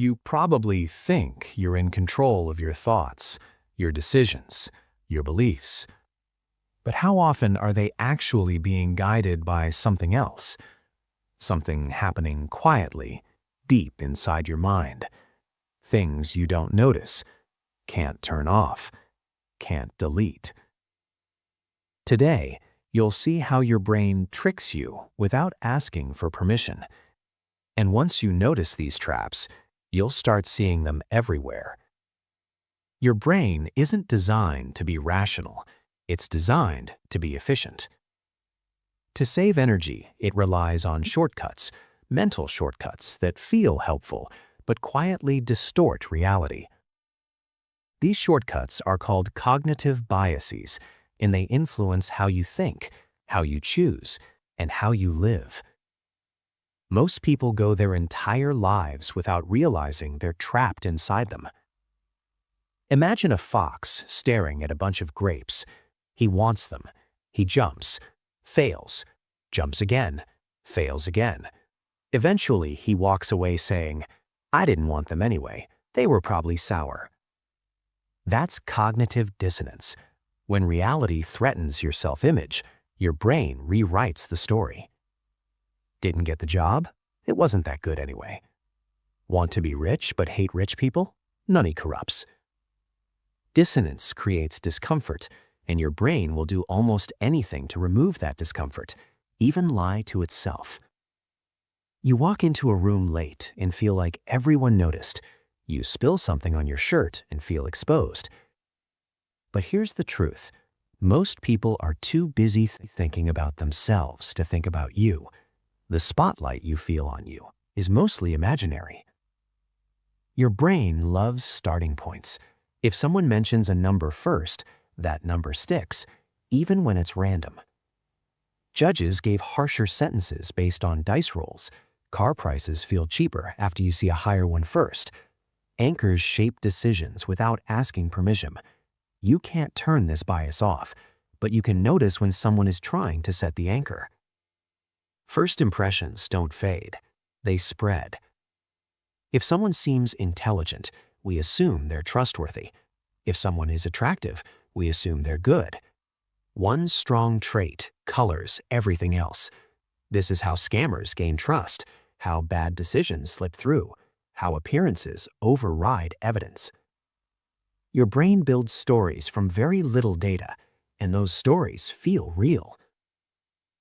You probably think you're in control of your thoughts, your decisions, your beliefs. But how often are they actually being guided by something else? Something happening quietly, deep inside your mind. Things you don't notice, can't turn off, can't delete. Today, you'll see how your brain tricks you without asking for permission. And once you notice these traps, you'll start seeing them everywhere. Your brain isn't designed to be rational. It's designed to be efficient. To save energy, it relies on shortcuts, mental shortcuts that feel helpful but quietly distort reality. These shortcuts are called cognitive biases, and they influence how you think, how you choose, and how you live. Most people go their entire lives without realizing they're trapped inside them. Imagine a fox staring at a bunch of grapes. He wants them. He jumps, fails, jumps again, fails again. Eventually, he walks away saying, "I didn't want them anyway. They were probably sour." That's cognitive dissonance. When reality threatens your self-image, your brain rewrites the story. Didn't get the job? It wasn't that good anyway. Want to be rich but hate rich people? Money corrupts. Dissonance creates discomfort, and your brain will do almost anything to remove that discomfort, even lie to itself. You walk into a room late and feel like everyone noticed. You spill something on your shirt and feel exposed. But here's the truth. Most people are too busy thinking about themselves to think about you. The spotlight you feel on you is mostly imaginary. Your brain loves starting points. If someone mentions a number first, that number sticks, even when it's random. Judges gave harsher sentences based on dice rolls. Car prices feel cheaper after you see a higher one first. Anchors shape decisions without asking permission. You can't turn this bias off, but you can notice when someone is trying to set the anchor. First impressions don't fade. They spread. If someone seems intelligent, we assume they're trustworthy. If someone is attractive, we assume they're good. One strong trait colors everything else. This is how scammers gain trust, how bad decisions slip through, how appearances override evidence. Your brain builds stories from very little data, and those stories feel real.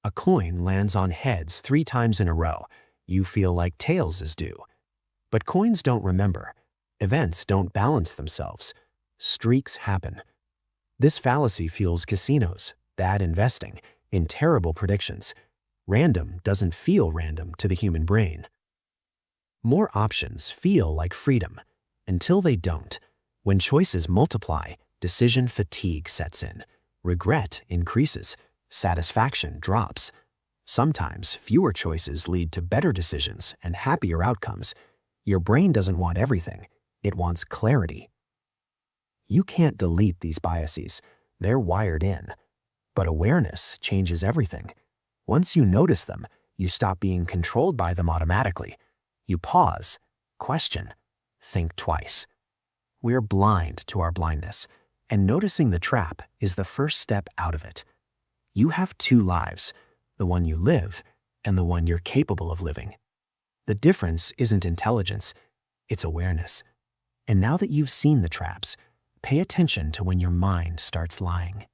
A coin lands on heads 3 times in a row. You feel like tails is due. But coins don't remember. Events don't balance themselves. Streaks happen. This fallacy fuels casinos, bad investing, and terrible predictions. Random doesn't feel random to the human brain. More options feel like freedom, until they don't. When choices multiply, decision fatigue sets in. Regret increases. Satisfaction drops. Sometimes fewer choices lead to better decisions and happier outcomes. Your brain doesn't want everything. It wants clarity. You can't delete these biases. They're wired in. But awareness changes everything. Once you notice them, you stop being controlled by them automatically. You pause, question, think twice. We're blind to our blindness, and noticing the trap is the first step out of it. You have 2 lives, the one you live and the one you're capable of living. The difference isn't intelligence, it's awareness. And now that you've seen the traps, pay attention to when your mind starts lying.